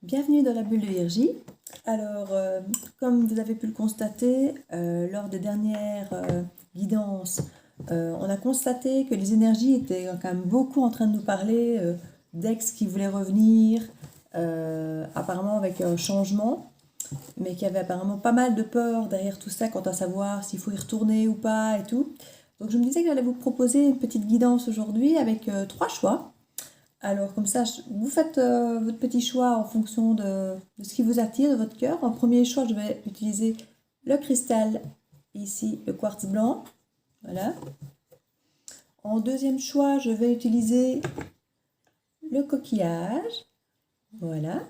Bienvenue dans la bulle de Virgie. Alors, comme vous avez pu le constater, lors des dernières guidances, on a constaté que les énergies étaient quand même beaucoup en train de nous parler d'ex qui voulaient revenir, apparemment avec un changement, mais qu'il y avait apparemment pas mal de peur derrière tout ça quant à savoir s'il faut y retourner ou pas et tout. Donc je me disais que j'allais vous proposer une petite guidance aujourd'hui avec 3 choix. Alors, comme ça, vous faites votre petit choix en fonction de ce qui vous attire, de votre cœur. En premier choix, je vais utiliser le cristal, ici, le quartz blanc. Voilà. En deuxième choix, je vais utiliser le coquillage. Voilà.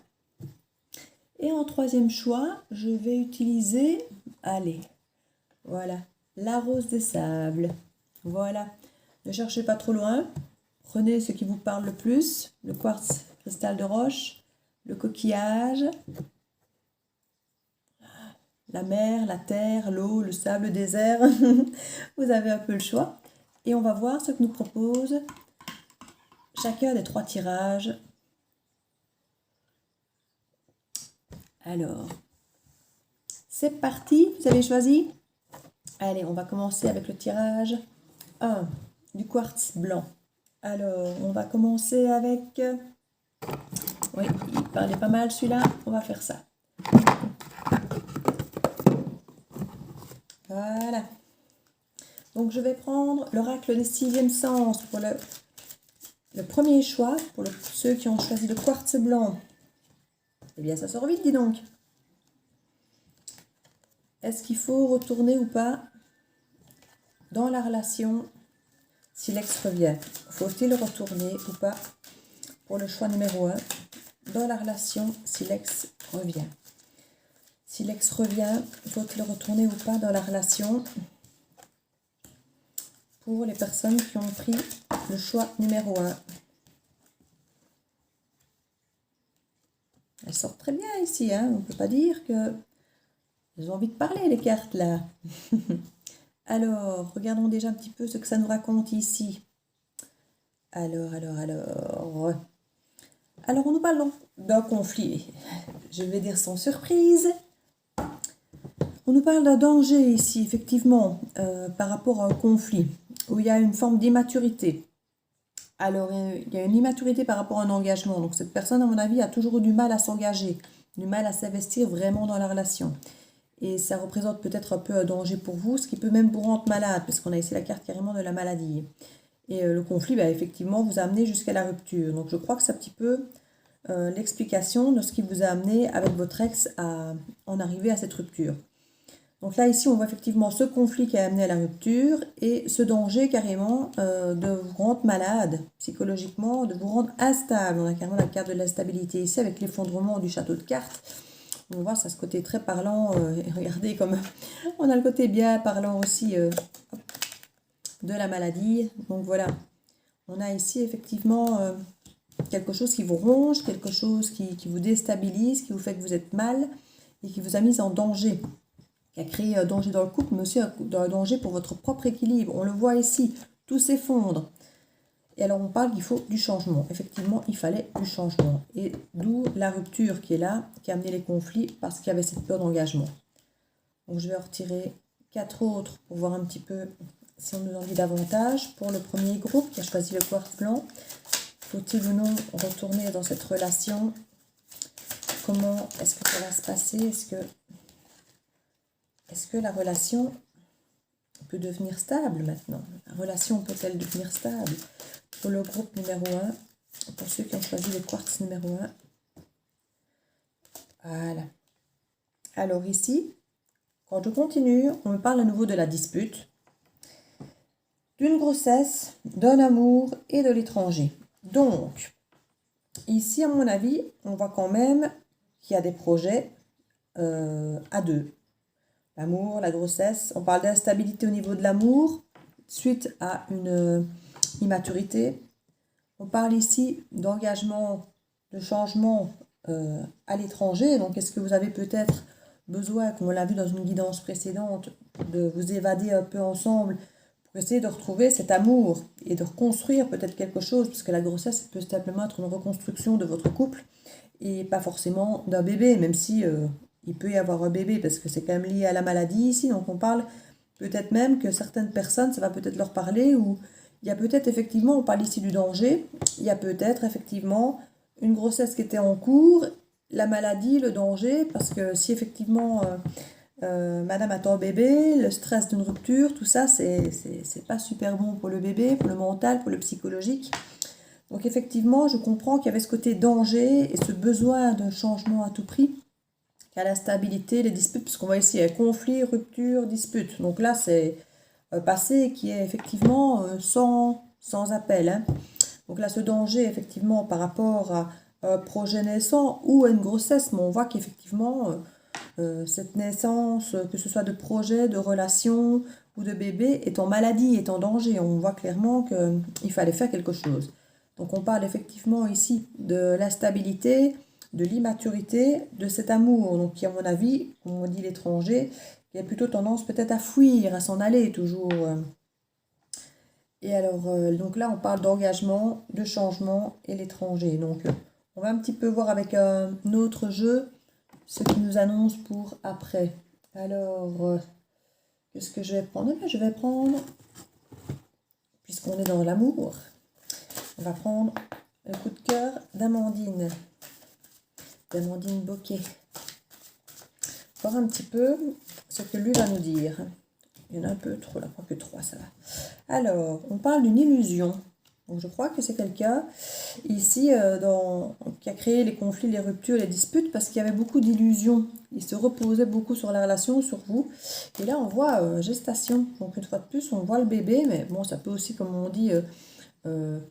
Et en troisième choix, je vais utiliser, allez, voilà, la rose des sables. Voilà. Ne cherchez pas trop loin. Prenez ce qui vous parle le plus, le quartz cristal de roche, le coquillage, la mer, la terre, l'eau, le sable, le désert. Vous avez un peu le choix. Et on va voir ce que nous propose chacun des 3 tirages. Alors, c'est parti. Vous avez choisi? Allez, on va commencer avec le tirage 1 du quartz blanc. Alors, on va commencer avec... Oui, il parlait pas mal celui-là. On va faire ça. Voilà. Donc, je vais prendre l'oracle des 6e sens pour le premier choix. Pour ceux qui ont choisi le quartz blanc. Eh bien, ça sort vite, dis donc. Est-ce qu'il faut retourner ou pas dans la relation si l'ex revient? Faut-il retourner ou pas pour le choix numéro 1 dans la relation si l'ex revient? Si l'ex revient, faut-il retourner ou pas dans la relation pour les personnes qui ont pris le choix numéro 1? Elles sortent très bien ici, hein. On ne peut pas dire que elles ont envie de parler, les cartes, là. Alors, regardons déjà un petit peu ce que ça nous raconte ici. Alors, on nous parle donc d'un conflit. Je vais dire sans surprise. On nous parle d'un danger ici, effectivement, par rapport à un conflit, où il y a une forme d'immaturité. Alors, il y a une immaturité par rapport à un engagement. Donc, cette personne, à mon avis, a toujours eu du mal à s'engager, du mal à s'investir vraiment dans la relation. Et ça représente peut-être un peu un danger pour vous, ce qui peut même vous rendre malade, parce qu'on a ici la carte carrément de la maladie. Et le conflit, effectivement, vous a amené jusqu'à la rupture. Donc, je crois que c'est un petit peu l'explication de ce qui vous a amené avec votre ex à en arriver à cette rupture. Donc là, ici, on voit effectivement ce conflit qui a amené à la rupture et ce danger carrément de vous rendre malade psychologiquement, de vous rendre instable. On a carrément la carte de l'instabilité ici avec l'effondrement du château de cartes. On voit ça, ce côté très parlant. Regardez comme on a le côté bien parlant aussi de la maladie. Donc voilà, on a ici effectivement quelque chose qui vous ronge, quelque chose qui vous déstabilise, qui vous fait que vous êtes mal et qui vous a mis en danger. Qui a créé un danger dans le couple, mais aussi un danger pour votre propre équilibre. On le voit ici, tout s'effondre. Et alors on parle qu'il faut du changement. Effectivement, il fallait du changement. Et d'où la rupture qui est là, qui a amené les conflits, parce qu'il y avait cette peur d'engagement. Donc je vais en retirer 4 autres pour voir un petit peu si on nous en dit davantage. Pour le premier groupe qui a choisi le quartz blanc, faut-il ou non retourner dans cette relation? Comment est-ce que ça va se passer? Est-ce que la relation peut devenir stable maintenant? La relation peut-elle devenir stable? Pour le groupe numéro 1, pour ceux qui ont choisi le quartz numéro 1. Voilà. Alors ici, quand je continue, on me parle à nouveau de la dispute, d'une grossesse, d'un amour et de l'étranger. Donc, ici, à mon avis, on voit quand même qu'il y a des projets à deux. L'amour, la grossesse, on parle d'instabilité au niveau de l'amour, suite à une immaturité. On parle ici d'engagement, de changement à l'étranger. Donc, est-ce que vous avez peut-être besoin, comme on l'a vu dans une guidance précédente, de vous évader un peu ensemble pour essayer de retrouver cet amour et de reconstruire peut-être quelque chose, parce que la grossesse peut simplement être une reconstruction de votre couple et pas forcément d'un bébé, même si il peut y avoir un bébé, parce que c'est quand même lié à la maladie ici. Donc on parle peut-être même que certaines personnes, ça va peut-être leur parler, ou il y a peut-être effectivement, on parle ici du danger, il y a peut-être effectivement une grossesse qui était en cours, la maladie, le danger, parce que si effectivement madame attend un bébé, le stress d'une rupture, tout ça, c'est pas super bon pour le bébé, pour le mental, pour le psychologique. Donc effectivement, je comprends qu'il y avait ce côté danger et ce besoin d'un changement à tout prix, qu'à la stabilité, les disputes, puisqu'on voit ici conflit, rupture, dispute. Donc là, c'est un passé qui est effectivement sans appel, hein. Donc là, ce danger, effectivement, par rapport à un projet naissant ou à une grossesse, mais on voit qu'effectivement, cette naissance, que ce soit de projet, de relation ou de bébé, est en maladie, est en danger. On voit clairement qu'il fallait faire quelque chose. Donc on parle effectivement ici de l'instabilité, de l'immaturité, de cet amour, donc qui à mon avis, comme on dit l'étranger, qui a plutôt tendance peut-être à fuir, à s'en aller toujours. Et alors, donc là, on parle d'engagement, de changement et l'étranger. Donc, on va un petit peu voir avec un autre jeu ce qui nous annonce pour après. Alors, qu'est-ce que je vais prendre? Eh bien, je vais prendre, puisqu'on est dans l'amour, on va prendre le coup de cœur d'Amandine. D'Amandine Bocquet. Voir un petit peu ce que lui va nous dire. Il y en a un peu trop, là, pas que 3, ça va. Alors, on parle d'une illusion. Donc, je crois que c'est quelqu'un ici qui a créé les conflits, les ruptures, les disputes parce qu'il y avait beaucoup d'illusions. Il se reposait beaucoup sur la relation, sur vous. Et là, on voit gestation. Donc, une fois de plus, on voit le bébé. Mais bon, ça peut aussi, comme on dit,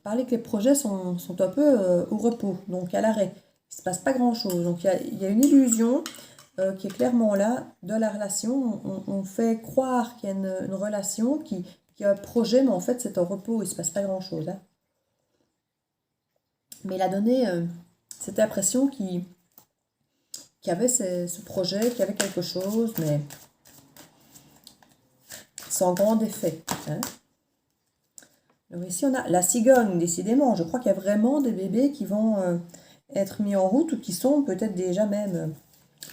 parler que les projets sont un peu au repos, donc à l'arrêt. Il ne se passe pas grand-chose. Donc, il y a une illusion qui est clairement là de la relation. On fait croire qu'il y a une relation, qu'il y a un projet, mais en fait, c'est un repos. Il ne se passe pas grand-chose, hein. Mais il a donné cette impression qu'il y avait ce projet, qu'il y avait quelque chose, mais sans grand effet, hein. Alors ici, on a la cigogne, décidément. Je crois qu'il y a vraiment des bébés qui vont être mis en route ou qui sont peut-être déjà même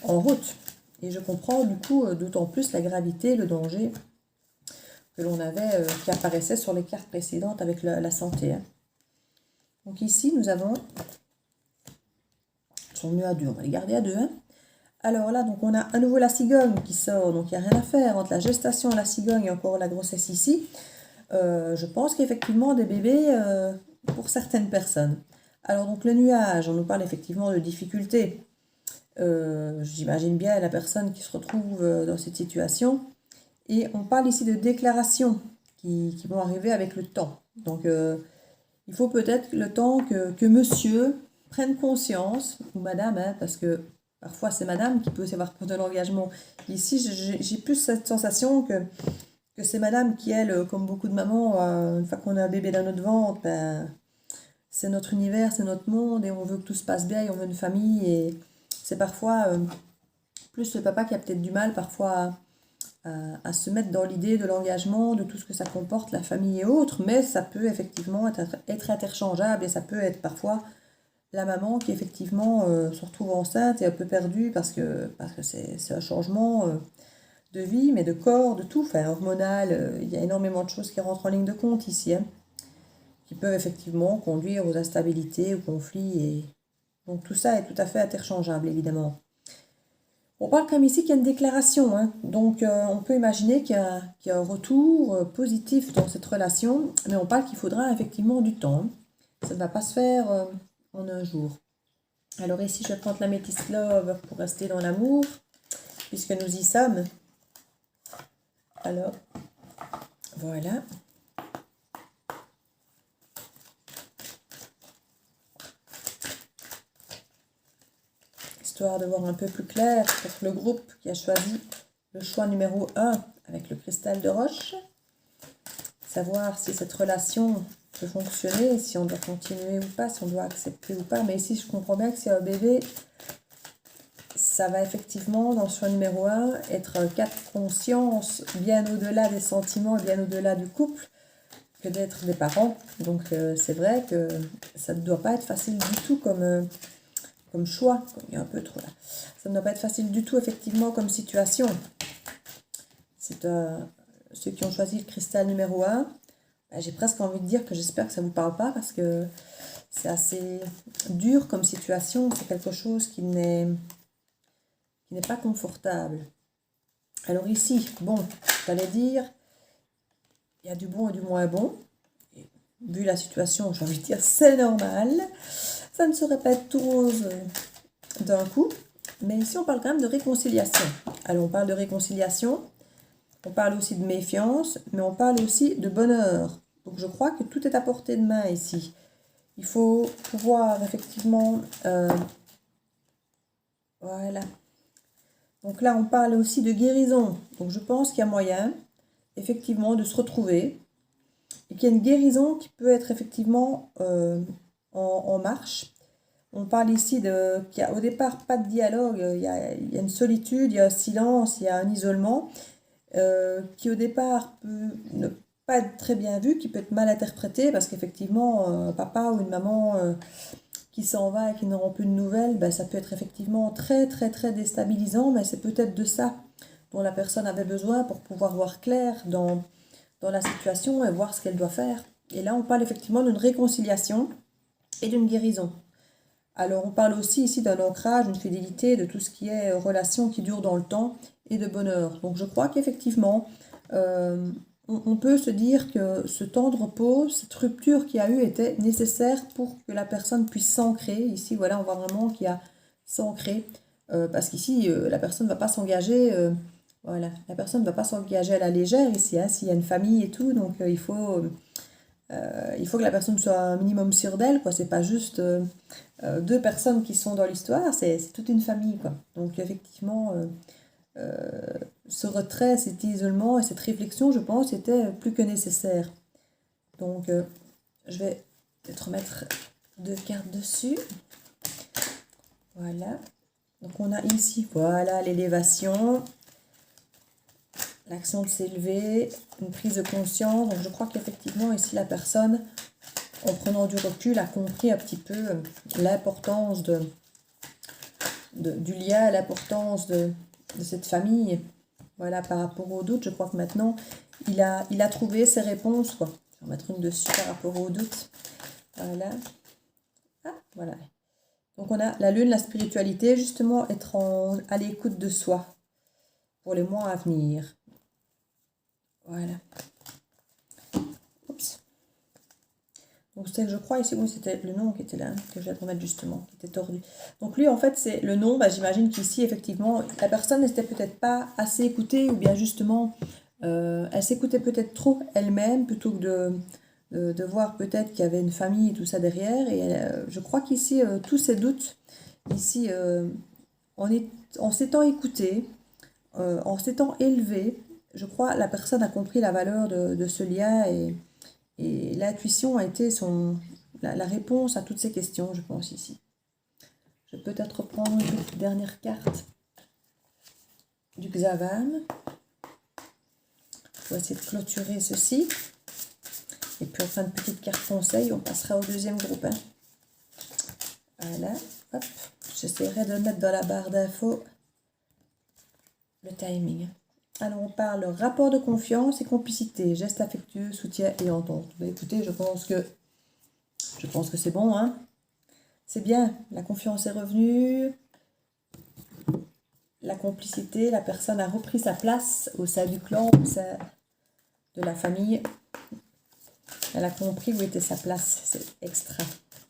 en route. Et je comprends du coup d'autant plus la gravité, le danger que l'on avait, qui apparaissait sur les cartes précédentes avec la santé, hein. Donc ici, nous avons... Ils sont mieux à 2, on va les garder à 2, hein. Alors là, donc on a à nouveau la cigogne qui sort, donc il n'y a rien à faire entre la gestation, la cigogne et encore la grossesse ici. Je pense qu'effectivement des bébés pour certaines personnes. Alors donc le nuage, on nous parle effectivement de difficultés. J'imagine bien la personne qui se retrouve dans cette situation. Et on parle ici de déclarations qui vont arriver avec le temps. Donc il faut peut-être le temps que monsieur prenne conscience, ou madame, hein, parce que parfois c'est madame qui peut aussi avoir peur de l'engagement. Ici, j'ai plus cette sensation que c'est madame qui, elle, comme beaucoup de mamans, une fois qu'on a un bébé dans notre ventre, ben, c'est notre univers, c'est notre monde, et on veut que tout se passe bien, et on veut une famille, et c'est parfois plus le papa qui a peut-être du mal parfois à se mettre dans l'idée de l'engagement, de tout ce que ça comporte, la famille et autres, mais ça peut effectivement être interchangeable, et ça peut être parfois la maman qui effectivement se retrouve enceinte et un peu perdue parce que c'est un changement de vie, mais de corps, de tout, enfin hormonal, il y a énormément de choses qui rentrent en ligne de compte ici, hein, qui peuvent effectivement conduire aux instabilités, aux conflits, et donc tout ça est tout à fait interchangeable, évidemment. On parle comme ici qu'il y a une déclaration, hein, donc on peut imaginer qu'il y a un retour positif dans cette relation, mais on parle qu'il faudra effectivement du temps, hein. Ça ne va pas se faire en un jour. Alors ici, je vais prendre la Métis Love pour rester dans l'amour, puisque nous y sommes. Alors, voilà. Histoire de voir un peu plus clair pour le groupe qui a choisi le choix numéro 1 avec le cristal de roche. Savoir si cette relation peut fonctionner, si on doit continuer ou pas, si on doit accepter ou pas. Mais ici, je comprends bien que c'est un bébé. ça va effectivement, dans le choix numéro 1, être cas de conscience bien au-delà des sentiments, bien au-delà du couple, que d'être des parents. Donc c'est vrai que ça ne doit pas être facile du tout comme choix. Il y a un peu trop là. Ça ne doit pas être facile du tout, effectivement, comme situation. C'est ceux qui ont choisi le cristal numéro 1. J'ai presque envie de dire que j'espère que ça ne vous parle pas parce que c'est assez dur comme situation. C'est quelque chose qui n'est pas confortable. Alors ici, bon, j'allais dire, il y a du bon et du moins bon. Et vu la situation, j'ai envie de dire, c'est normal. Ça ne serait pas tout rose d'un coup. Mais ici, on parle quand même de réconciliation. Alors, on parle de réconciliation. On parle aussi de méfiance, mais on parle aussi de bonheur. Donc je crois que tout est à portée de main ici. Il faut pouvoir effectivement... voilà. Donc là, on parle aussi de guérison. Donc je pense qu'il y a moyen, effectivement, de se retrouver. Et qu'il y a une guérison qui peut être effectivement en marche. On parle ici qu'il n'y a au départ pas de dialogue. Il y a une solitude, il y a un silence, il y a un isolement. Qui au départ peut ne pas être très bien vu, qui peut être mal interprété, parce qu'effectivement, un papa ou une maman qui s'en va et qui n'auront plus de nouvelles, ben, ça peut être effectivement très très très déstabilisant, mais c'est peut-être de ça dont la personne avait besoin pour pouvoir voir clair dans la situation et voir ce qu'elle doit faire. Et là, on parle effectivement d'une réconciliation et d'une guérison. Alors, on parle aussi ici d'un ancrage, d'une fidélité, de tout ce qui est relation qui dure dans le temps et de bonheur. Donc, je crois qu'effectivement, on peut se dire que ce temps de repos, cette rupture qu'il y a eu était nécessaire pour que la personne puisse s'ancrer. Ici, voilà, on voit vraiment qu'il y a s'ancrer. Parce qu'ici, la personne ne va pas s'engager... voilà, la personne ne va pas s'engager à la légère ici, hein, s'il y a une famille et tout. Donc, il faut que la personne soit un minimum sûre d'elle, quoi. C'est pas juste... deux personnes qui sont dans l'histoire, c'est toute une famille, quoi. Donc effectivement, ce retrait, cet isolement et cette réflexion, je pense, était plus que nécessaire. Donc je vais peut-être remettre 2 cartes dessus. Voilà. Donc on a ici, voilà, l'élévation, l'action de s'élever, une prise de conscience. Donc je crois qu'effectivement ici la personne, en prenant du recul, a compris un petit peu l'importance du lien, l'importance de cette famille. Voilà, par rapport aux doutes, je crois que maintenant, il a trouvé ses réponses, quoi. Je vais en mettre une dessus par rapport aux doutes. Voilà. Ah, voilà. Donc on a la lune, la spiritualité, justement, être à l'écoute de soi pour les mois à venir. Voilà. Oups. Donc c'est que je crois ici, oui, c'était le nom qui était là, que je vais remettre justement, qui était tordu. Donc lui, en fait, c'est le nom, bah, j'imagine qu'ici, effectivement, la personne n'était peut-être pas assez écoutée, ou bien justement, elle s'écoutait peut-être trop elle-même, plutôt que de voir peut-être qu'il y avait une famille et tout ça derrière. Et je crois qu'ici, tous ces doutes, ici, en s'étant écoutée, en s'étant élevée, je crois la personne a compris la valeur de ce lien et l'intuition a été la réponse à toutes ces questions, je pense, ici. Je vais peut-être reprendre une petite dernière carte du Xavan. On va essayer de clôturer ceci. Et puis, on fera une petite carte conseil. On passera au deuxième groupe. Hein. Voilà. Hop. J'essaierai de mettre dans la barre d'infos le timing. Alors, on parle rapport de confiance et complicité, gestes affectueux, soutien et entente. Ben, écoutez, je pense que c'est bon, hein. C'est bien, la confiance est revenue, la complicité, la personne a repris sa place au sein du clan, au sein de la famille. Elle a compris où était sa place, c'est extra.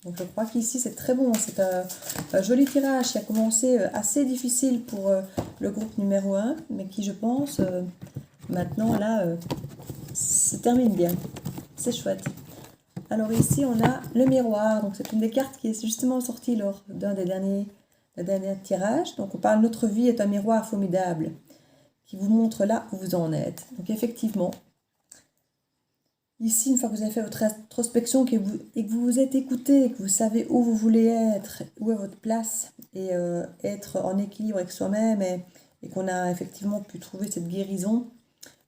Donc je crois qu'ici c'est très bon, c'est un joli tirage qui a commencé assez difficile pour le groupe numéro 1, mais qui je pense, maintenant là, se termine bien. C'est chouette. Alors ici on a le miroir, donc c'est une des cartes qui est justement sortie lors d'un des derniers tirages. Donc on parle notre vie est un miroir formidable qui vous montre là où vous en êtes. Donc effectivement, Ici, une fois que vous avez fait votre introspection et que vous vous êtes écouté, que vous savez où vous voulez être, où est votre place, et être en équilibre avec soi-même, et qu'on a effectivement pu trouver cette guérison,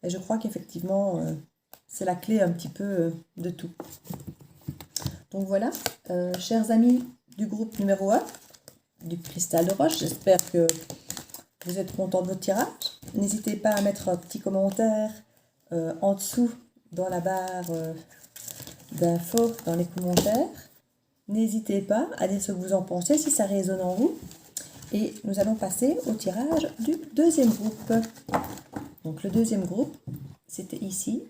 et je crois qu'effectivement, c'est la clé un petit peu de tout. Donc voilà, chers amis du groupe numéro 1, du cristal de roche, j'espère que vous êtes contents de votre tirage. N'hésitez pas à mettre un petit commentaire en dessous dans la barre d'infos, dans les commentaires. N'hésitez pas à dire ce que vous en pensez, si ça résonne en vous. Et nous allons passer au tirage du deuxième groupe. Donc le deuxième groupe, c'était ici.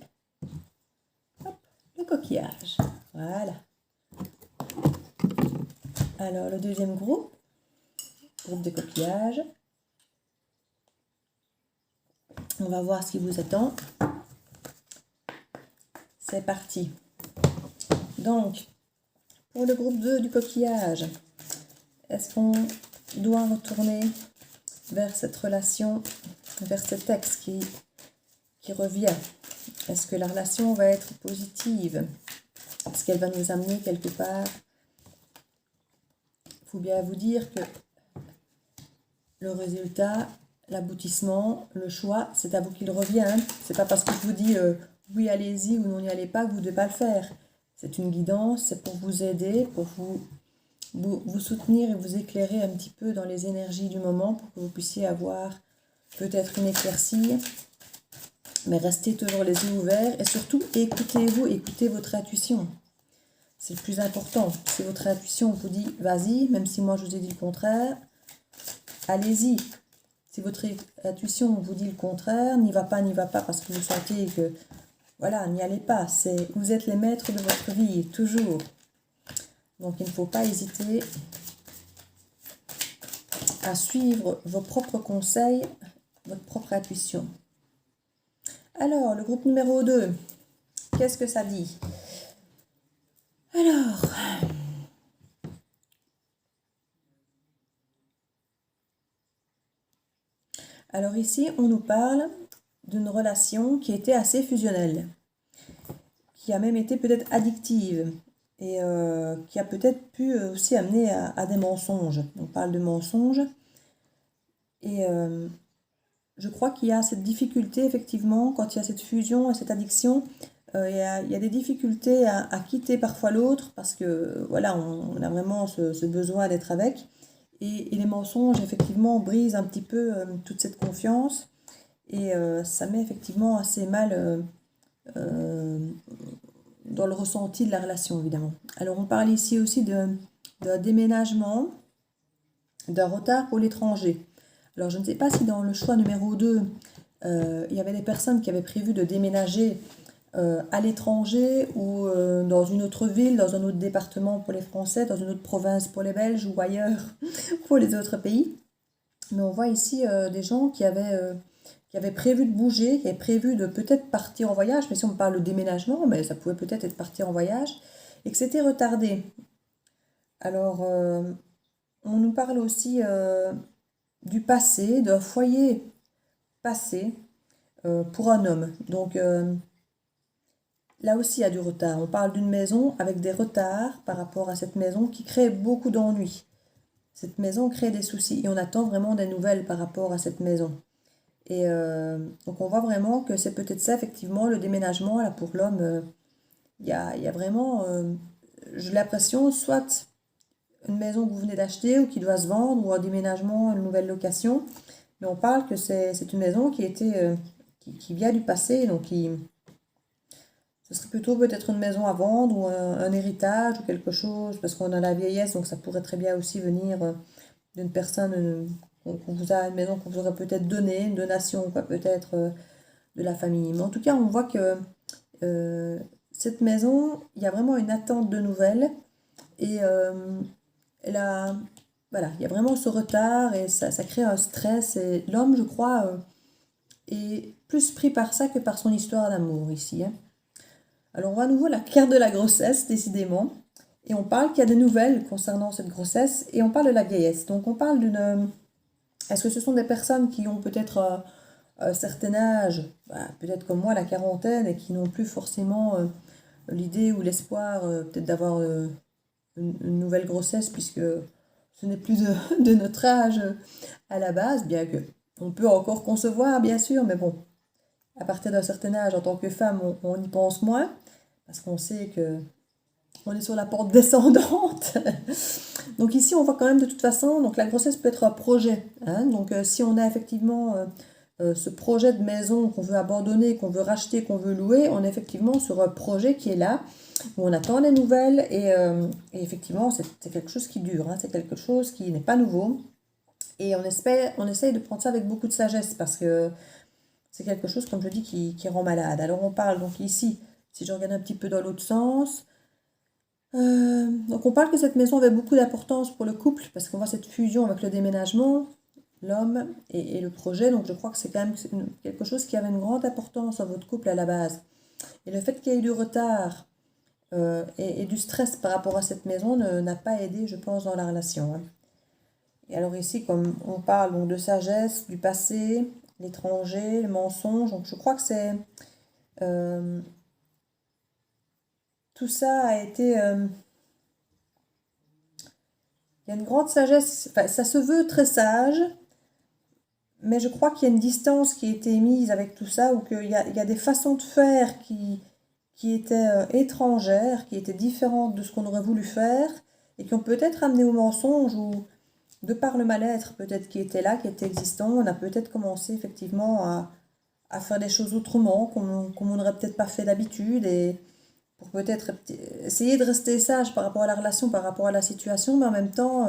Hop, le coquillage. Voilà. Alors le deuxième groupe de coquillage. On va voir ce qui vous attend. C'est parti. Donc, pour le groupe 2 du coquillage, est-ce qu'on doit retourner vers cette relation, vers cet ex qui revient? Est-ce que la relation va être positive? Est-ce qu'elle va nous amener quelque part? Il faut bien vous dire que le résultat, l'aboutissement, le choix, c'est à vous qu'il revient. C'est pas parce que je vous dis oui, allez-y ou non, n'y allez pas que vous ne devez pas le faire. C'est une guidance, c'est pour vous aider, pour vous soutenir et vous éclairer un petit peu dans les énergies du moment pour que vous puissiez avoir peut-être une éclaircie. Mais restez toujours les yeux ouverts et surtout écoutez-vous, écoutez votre intuition. C'est le plus important. Si votre intuition vous dit vas-y, même si moi je vous ai dit le contraire, allez-y. Si votre intuition vous dit le contraire, n'y va pas parce que vous sentez que, voilà, n'y allez pas. Vous êtes les maîtres de votre vie, toujours. Donc il ne faut pas hésiter à suivre vos propres conseils, votre propre intuition. Alors, le groupe numéro 2, qu'est-ce que ça dit? Alors ici, on nous parle d'une relation qui était assez fusionnelle, qui a même été peut-être addictive et qui a peut-être pu aussi amener à des mensonges. On parle de mensonges et je crois qu'il y a cette difficulté effectivement quand il y a cette fusion et cette addiction. Il y a des difficultés à quitter parfois l'autre parce que voilà, on a vraiment ce besoin d'être avec. Et les mensonges, effectivement, brisent un petit peu toute cette confiance. Et ça met effectivement assez mal dans le ressenti de la relation, évidemment. Alors, on parle ici aussi d'un déménagement, d'un retard pour l'étranger. Alors, je ne sais pas si dans le choix numéro 2, il y avait des personnes qui avaient prévu de déménager à l'étranger ou dans une autre ville, dans un autre département pour les Français, dans une autre province pour les Belges ou ailleurs pour les autres pays. Mais on voit ici des gens qui avaient prévu de bouger, qui avaient prévu de peut-être partir en voyage, mais si on parle de déménagement, mais ça pouvait peut-être être partir en voyage, et que c'était retardé. Alors, on nous parle aussi du passé, d'un foyer passé pour un homme. Donc, là aussi, il y a du retard. On parle d'une maison avec des retards par rapport à cette maison qui crée beaucoup d'ennuis. Cette maison crée des soucis et on attend vraiment des nouvelles par rapport à cette maison. Et donc on voit vraiment que c'est peut-être ça, effectivement, le déménagement, là, pour l'homme. Il y a vraiment, j'ai l'impression, soit une maison que vous venez d'acheter ou qui doit se vendre, ou un déménagement, une nouvelle location. Mais on parle que c'est une maison qui vient du passé, donc ce serait plutôt peut-être une maison à vendre ou un héritage ou quelque chose, parce qu'on a la vieillesse, donc ça pourrait très bien aussi venir d'une personne, qu'on vous a, une maison qu'on vous aurait peut-être donnée, une donation, quoi, peut-être de la famille. Mais en tout cas, on voit que cette maison, il y a vraiment une attente de nouvelles et voilà, il y a vraiment ce retard et ça crée un stress. Et l'homme, je crois, est plus pris par ça que par son histoire d'amour ici, hein. Alors, on voit à nouveau la carte de la grossesse, décidément. Et on parle qu'il y a des nouvelles concernant cette grossesse. Et on parle de la vieillesse. Donc, on parle d'une... Est-ce que ce sont des personnes qui ont peut-être un certain âge, peut-être comme moi, la quarantaine, et qui n'ont plus forcément l'idée ou l'espoir peut-être d'avoir une nouvelle grossesse, puisque ce n'est plus de notre âge à la base, bien que on peut encore concevoir, bien sûr, mais bon, à partir d'un certain âge, en tant que femme, on y pense moins, parce qu'on sait que on est sur la pente descendante. Donc ici, on voit quand même de toute façon, donc la grossesse peut être un projet, hein. Donc si on a effectivement ce projet de maison qu'on veut abandonner, qu'on veut racheter, qu'on veut louer, on est effectivement sur un projet qui est là, où on attend les nouvelles, et effectivement, c'est quelque chose qui dure, hein. C'est quelque chose qui n'est pas nouveau. Et on essaye de prendre ça avec beaucoup de sagesse, parce que c'est quelque chose, comme je dis, qui rend malade. Alors on parle donc ici, si je regarde un petit peu dans l'autre sens, donc on parle que cette maison avait beaucoup d'importance pour le couple, parce qu'on voit cette fusion avec le déménagement, l'homme et le projet. Donc je crois que c'est quand même quelque chose qui avait une grande importance dans votre couple à la base. Et le fait qu'il y ait eu du retard et du stress par rapport à cette maison n'a pas aidé, je pense, dans la relation, hein. Et alors ici, comme on parle donc de sagesse, du passé, l'étranger, le mensonge, donc je crois que c'est... euh, tout ça a été... il y a une grande sagesse, enfin, ça se veut très sage, mais je crois qu'il y a une distance qui a été mise avec tout ça, ou qu'il y a des façons de faire qui étaient étrangères, qui étaient différentes de ce qu'on aurait voulu faire, et qui ont peut-être amené au mensonge, ou de par le mal-être peut-être qui était là, qui était existant, on a peut-être commencé effectivement à faire des choses autrement, qu'on n'aurait peut-être pas fait d'habitude, et pour peut-être essayer de rester sage par rapport à la relation, par rapport à la situation, mais en même temps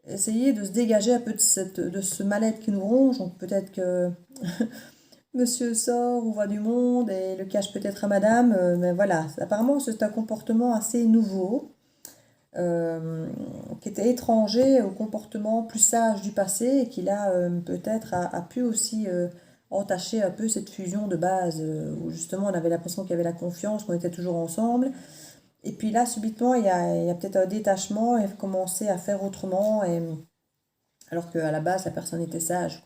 essayer de se dégager un peu de ce mal-être qui nous ronge. Donc peut-être que monsieur sort ou voit du monde et le cache peut-être à madame, mais voilà, apparemment c'est un comportement assez nouveau, qui était étranger au comportement plus sage du passé, et qui là peut-être a pu aussi entacher un peu cette fusion de base, où justement on avait l'impression qu'il y avait la confiance, qu'on était toujours ensemble. Et puis là, subitement, il y a peut-être un détachement et commencer à faire autrement, alors qu'à la base, la personne était sage.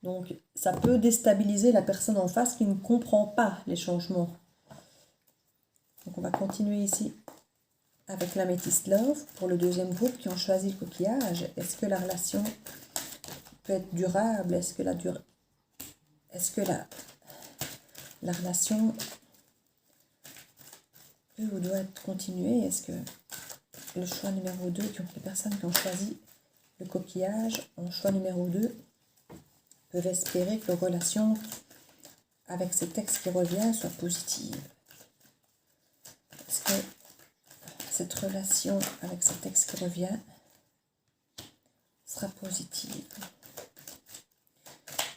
Donc, ça peut déstabiliser la personne en face qui ne comprend pas les changements. Donc, on va continuer ici avec l'améthyste love pour le deuxième groupe qui ont choisi le coquillage. Est-ce que la relation peut être durable? Est-ce que la relation peut ou doit être continuée? Est-ce que le choix numéro 2, les personnes qui ont choisi le coquillage en choix numéro 2, peuvent espérer que leur relation avec ce texte qui revient soit positive? Est-ce que cette relation avec ce texte qui revient sera positive?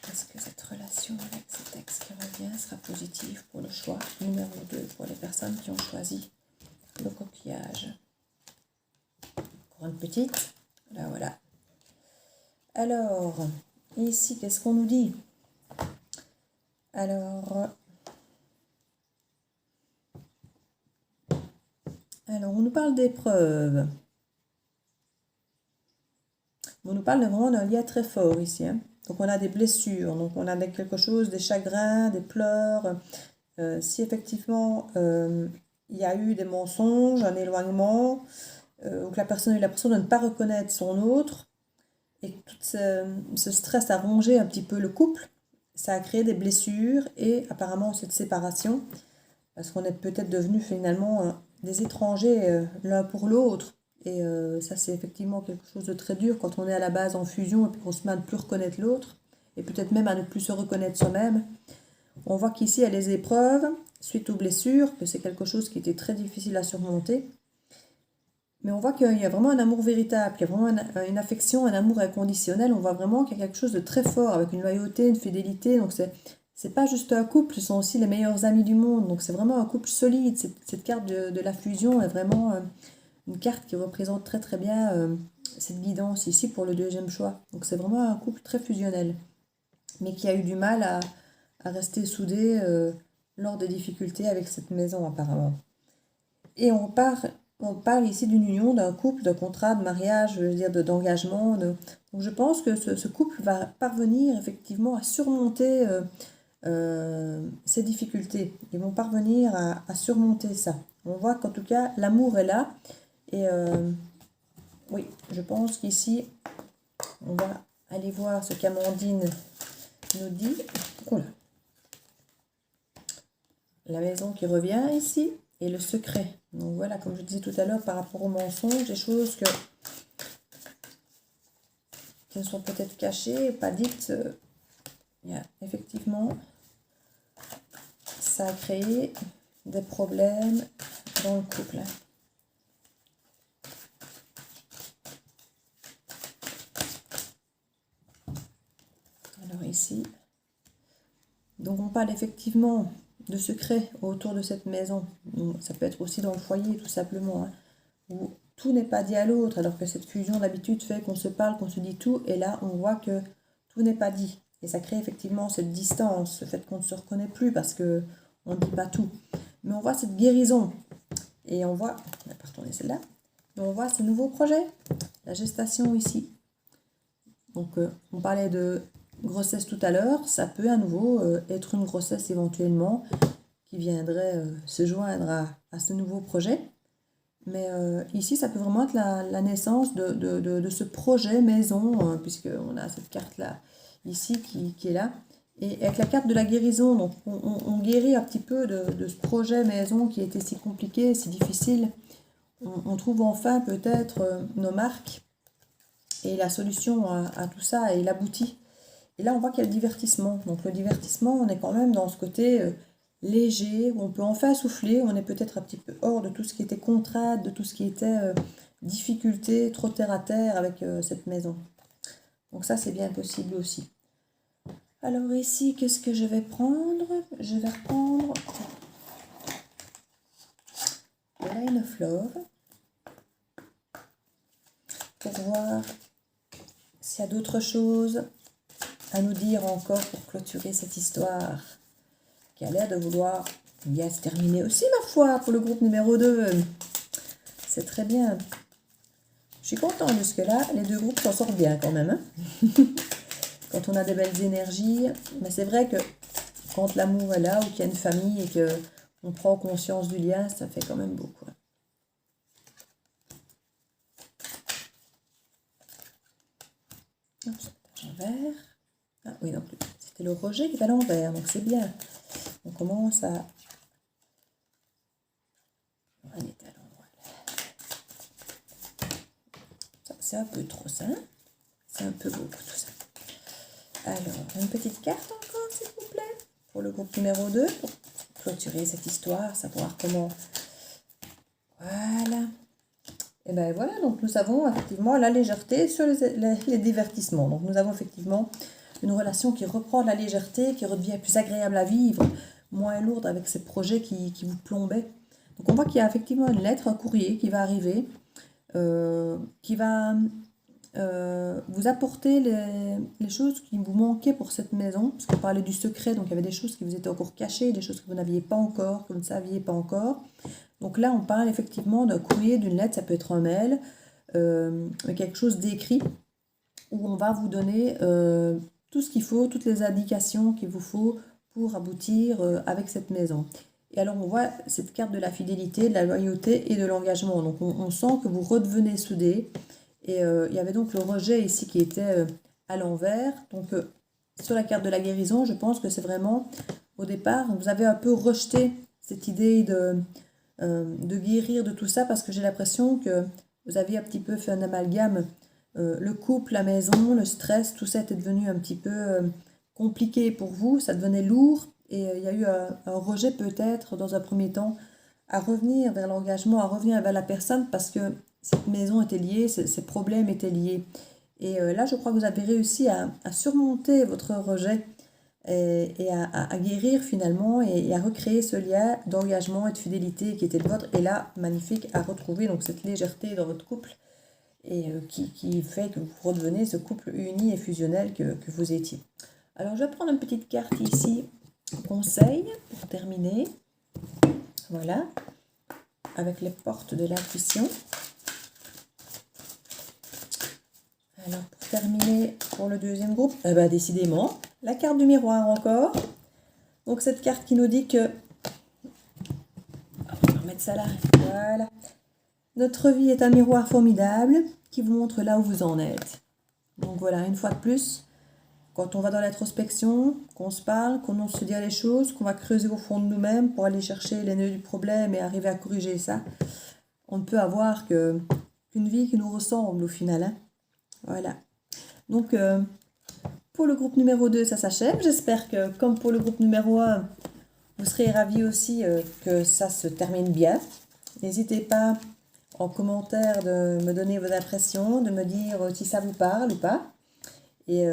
Est-ce que cette relation avec ce texte qui revient sera positive pour le choix numéro 2, pour les personnes qui ont choisi le coquillage? Encore une petite. Là, voilà. Alors, ici, qu'est-ce qu'on nous dit? Alors, on nous parle d'épreuves. On nous parle vraiment d'un lien très fort ici, hein. Donc, on a des blessures, donc on a quelque chose, des chagrins, des pleurs. Si effectivement, il y a eu des mensonges, un éloignement, ou que la personne a eu l'impression de ne pas reconnaître son autre, et que tout ce stress a rongé un petit peu le couple, ça a créé des blessures et apparemment cette séparation, parce qu'on est peut-être devenus finalement des étrangers l'un pour l'autre. Et ça, c'est effectivement quelque chose de très dur quand on est à la base en fusion et puis qu'on se met à ne plus reconnaître l'autre, et peut-être même à ne plus se reconnaître soi-même. On voit qu'ici, il y a les épreuves suite aux blessures, que c'est quelque chose qui était très difficile à surmonter. Mais on voit qu'il y a vraiment un amour véritable, qu'il y a vraiment une affection, un amour inconditionnel. On voit vraiment qu'il y a quelque chose de très fort, avec une loyauté, une fidélité. Donc c'est pas juste un couple, ce sont aussi les meilleurs amis du monde. Donc c'est vraiment un couple solide. Cette carte de la fusion est vraiment une carte qui représente très très bien cette guidance ici pour le deuxième choix. Donc c'est vraiment un couple très fusionnel, mais qui a eu du mal à rester soudé lors des difficultés avec cette maison apparemment. Et on parle ici d'une union, d'un couple, d'un contrat, de mariage, je veux dire d'engagement. Donc je pense que ce couple va parvenir effectivement à surmonter ces difficultés. Ils vont parvenir à surmonter ça. On voit qu'en tout cas, l'amour est là. Et oui, je pense qu'ici, on va aller voir ce qu'Amandine nous dit. Oula. La maison qui revient ici et le secret. Donc voilà, comme je disais tout à l'heure, par rapport au mensonge, des choses qui ne sont peut-être cachées, pas dites. Effectivement, ça a créé des problèmes dans le couple. Alors ici, donc on parle effectivement de secrets autour de cette maison. Ça peut être aussi dans le foyer tout simplement, hein, où tout n'est pas dit à l'autre, alors que cette fusion d'habitude fait qu'on se parle, qu'on se dit tout, et là on voit que tout n'est pas dit. Et ça crée effectivement cette distance, ce fait qu'on ne se reconnaît plus parce qu'on ne dit pas tout. Mais on voit cette guérison. Et on voit, on va pas retourner celle-là, mais on voit ce nouveau projet, la gestation ici. Donc on parlait de grossesse tout à l'heure, ça peut à nouveau être une grossesse éventuellement qui viendrait se joindre à ce nouveau projet. Mais ici, ça peut vraiment être la naissance de ce projet maison, puisqu'on a cette carte-là, ici, qui est là. Et avec la carte de la guérison, donc on guérit un petit peu de ce projet maison qui était si compliqué, si difficile. On trouve enfin peut-être nos marques et la solution à tout ça, et il aboutit. Et là, on voit qu'il y a le divertissement. Donc le divertissement, on est quand même dans ce côté léger, où on peut enfin souffler, on est peut-être un petit peu hors de tout ce qui était contrainte, de tout ce qui était difficulté, trop terre à terre avec cette maison. Donc ça, c'est bien possible aussi. Alors ici, qu'est-ce que je vais prendre? Je vais reprendre Line of Love pour voir s'il y a d'autres choses à nous dire encore pour clôturer cette histoire qui a l'air de vouloir bien se terminer aussi, ma foi, pour le groupe numéro 2. C'est très bien. Je suis contente jusque-là. Les deux groupes s'en sortent bien quand même. Hein. Quand on a des belles énergies. Mais c'est vrai que quand l'amour est là ou qu'il y a une famille et qu'on prend conscience du lien, ça fait quand même beaucoup. Hop, c'est à l'envers. Ah oui, non plus. C'était le rejet qui est à l'envers, donc c'est bien. On commence à... On est à l'endroit là. Ça, c'est un peu trop ça. C'est un peu beaucoup tout ça. Alors, une petite carte encore, s'il vous plaît, pour le groupe numéro 2, pour clôturer cette histoire, savoir comment... Voilà. Et bien voilà, donc nous avons effectivement la légèreté sur les divertissements. Donc nous avons effectivement une relation qui reprend de la légèreté, qui redevient plus agréable à vivre, moins lourde avec ces projets qui vous plombaient. Donc on voit qu'il y a effectivement une lettre, un courrier qui va arriver, qui va vous apporter les choses qui vous manquaient pour cette maison, parce qu'on parlait du secret, donc il y avait des choses qui vous étaient encore cachées, des choses que vous n'aviez pas encore, que vous ne saviez pas encore. Donc là, on parle effectivement d'un courrier, d'une lettre, ça peut être un mail, quelque chose d'écrit, où on va vous donner tout ce qu'il faut, toutes les indications qu'il vous faut pour aboutir avec cette maison. Et alors, on voit cette carte de la fidélité, de la loyauté et de l'engagement. Donc, on sent que vous redevenez soudés. Et il y avait donc le rejet ici qui était à l'envers. Donc, sur la carte de la guérison, je pense que c'est vraiment, au départ, vous avez un peu rejeté cette idée de guérir de tout ça, parce que j'ai l'impression que vous aviez un petit peu fait un amalgame. Le couple, la maison, le stress, tout ça était devenu un petit peu compliqué pour vous, ça devenait lourd, et il y a eu un rejet peut-être dans un premier temps à revenir vers l'engagement, à revenir vers la personne, parce que cette maison était liée, ces problèmes étaient liés. Et là, je crois que vous avez réussi à surmonter votre rejet et à guérir finalement et à recréer ce lien d'engagement et de fidélité qui était le vôtre. Et là, magnifique, à retrouver donc cette légèreté dans votre couple et qui fait que vous redevenez ce couple uni et fusionnel que vous étiez. Alors, je vais prendre une petite carte ici, conseil, pour terminer. Voilà, avec les portes de l'intuition. Alors, pour terminer pour le deuxième groupe, décidément, la carte du miroir encore. Donc cette carte qui nous dit que... On va remettre ça là. Voilà. Notre vie est un miroir formidable qui vous montre là où vous en êtes. Donc voilà, une fois de plus, quand on va dans l'introspection, qu'on se parle, qu'on ose se dire les choses, qu'on va creuser au fond de nous-mêmes pour aller chercher les nœuds du problème et arriver à corriger ça, on ne peut avoir qu'une vie qui nous ressemble au final. Hein. Voilà. Donc, pour le groupe numéro 2, ça s'achève. J'espère que, comme pour le groupe numéro 1, vous serez ravis aussi que ça se termine bien. N'hésitez pas en commentaire de me donner vos impressions, de me dire si ça vous parle ou pas. Et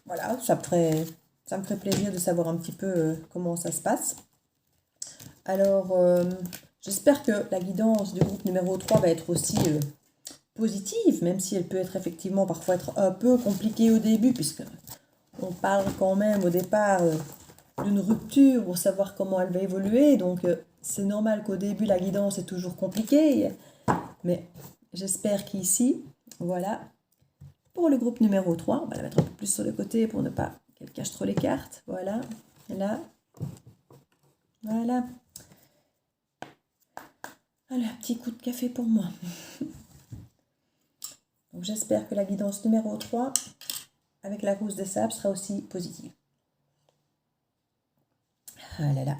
voilà, ça me ferait plaisir de savoir un petit peu comment ça se passe. Alors, j'espère que la guidance du groupe numéro 3 va être aussi positive, même si elle peut être effectivement parfois être un peu compliquée au début, puisque on parle quand même au départ d'une rupture pour savoir comment elle va évoluer. Donc, c'est normal qu'au début, la guidance est toujours compliquée. Mais j'espère qu'ici, voilà, pour le groupe numéro 3, on va la mettre un peu plus sur le côté pour ne pas qu'elle cache trop les cartes. Voilà, là, voilà. Allez, un petit coup de café pour moi. Donc j'espère que la guidance numéro 3, avec la rose des sables, sera aussi positive. Ah là là.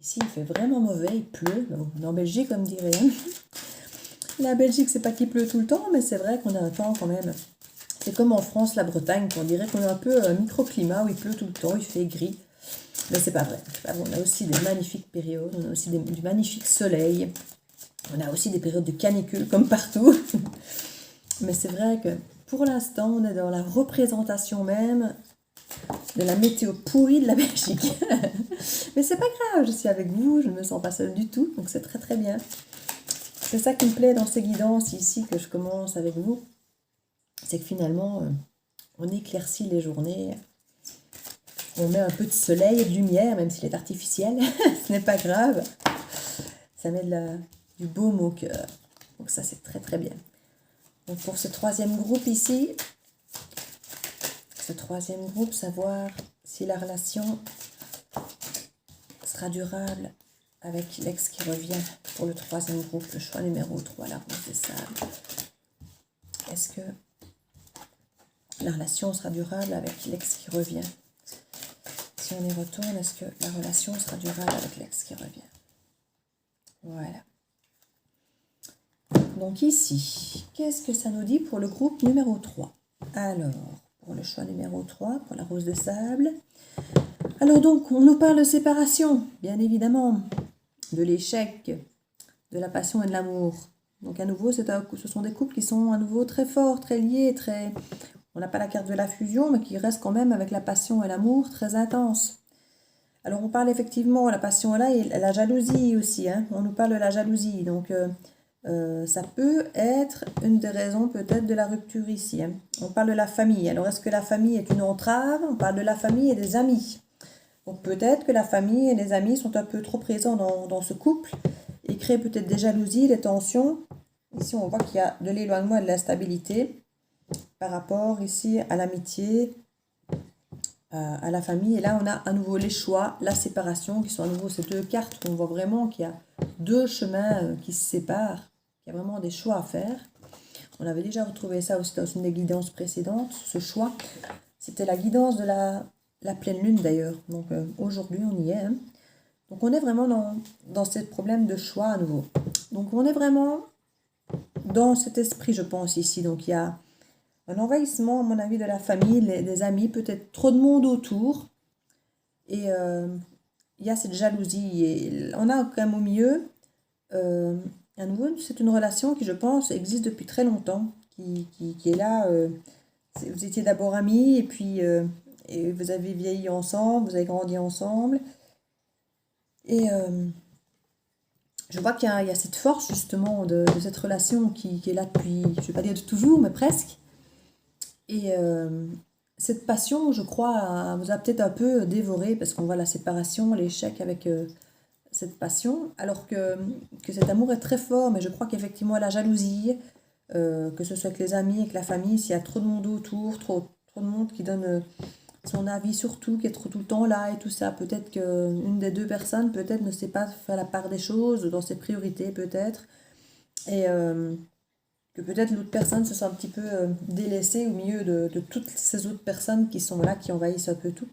Ici, il fait vraiment mauvais, il pleut. Bon, on est en Belgique, comme dirait. La Belgique, c'est pas qu'il pleut tout le temps, mais c'est vrai qu'on a un temps quand même. C'est comme en France, la Bretagne, on dirait qu'on a un peu un microclimat où il pleut tout le temps, il fait gris. Mais c'est pas vrai. On a aussi des magnifiques périodes, on a aussi du magnifique soleil. On a aussi des périodes de canicule, comme partout. Mais c'est vrai que pour l'instant, on est dans la représentation même de la météo pourrie de la Belgique. Mais c'est pas grave, je suis avec vous, je ne me sens pas seule du tout, donc c'est très très bien. C'est ça qui me plaît dans ces guidances ici que je commence avec vous. C'est que finalement, on éclaircit les journées. On met un peu de soleil et de lumière, même s'il est artificiel. Ce n'est pas grave. Ça met du baume au cœur. Donc ça, c'est très très bien. Donc pour ce troisième groupe ici, savoir si la relation sera durable avec l'ex qui revient. Pour le troisième groupe, le choix numéro 3, la rose des sables. Est-ce que la relation sera durable avec l'ex qui revient? Si on y retourne, est-ce que la relation sera durable avec l'ex qui revient? Voilà. Donc ici, qu'est-ce que ça nous dit pour le groupe numéro 3? Alors, pour le choix numéro 3, pour la rose de sable. Alors donc, on nous parle de séparation, bien évidemment, de l'échec, de la passion et de l'amour. Donc à nouveau, ce sont des couples qui sont à nouveau très forts, très liés, très... On n'a pas la carte de la fusion, mais qui restent quand même avec la passion et l'amour très intenses. Alors on parle effectivement, la passion là, et la jalousie aussi. Hein. On nous parle de la jalousie, donc ça peut être une des raisons peut-être de la rupture ici. Hein. On parle de la famille. Alors est-ce que la famille est une entrave? On parle de la famille et des amis. Donc peut-être que la famille et les amis sont un peu trop présents dans ce couple et créent peut-être des jalousies, des tensions. Ici on voit qu'il y a de l'éloignement et de l'instabilité par rapport ici à l'amitié, à la famille. Et là, on a à nouveau les choix, la séparation, qui sont à nouveau ces deux cartes où on voit vraiment qu'il y a deux chemins qui se séparent, qu'il y a vraiment des choix à faire. On avait déjà retrouvé ça aussi dans une des guidances précédentes, ce choix. C'était la guidance de la pleine lune d'ailleurs. Donc aujourd'hui, on y est. Hein. Donc on est vraiment dans ce problème de choix à nouveau. Donc on est vraiment dans cet esprit, je pense, ici. Donc il y a un envahissement, à mon avis, de la famille, des amis, peut-être trop de monde autour. Et il y a cette jalousie. Et on a quand même au milieu, à nouveau, c'est une relation qui, je pense, existe depuis très longtemps, qui est là. Vous étiez d'abord amis, et puis et vous avez vieilli ensemble, vous avez grandi ensemble. Et je vois qu'il y a cette force, justement, de cette relation qui est là depuis, je ne vais pas dire de toujours, mais presque. Et cette passion, je crois, vous a peut-être un peu dévoré parce qu'on voit la séparation, l'échec avec cette passion, alors que cet amour est très fort, mais je crois qu'effectivement la jalousie, que ce soit avec les amis, avec la famille, s'il y a trop de monde autour, trop de monde qui donne son avis sur tout, qui est tout le temps là et tout ça. Peut-être qu'une des deux personnes, peut-être, ne sait pas faire la part des choses, dans ses priorités, peut-être. Et que peut-être l'autre personne se sent un petit peu délaissée au milieu de toutes ces autres personnes qui sont là, qui envahissent un peu tout.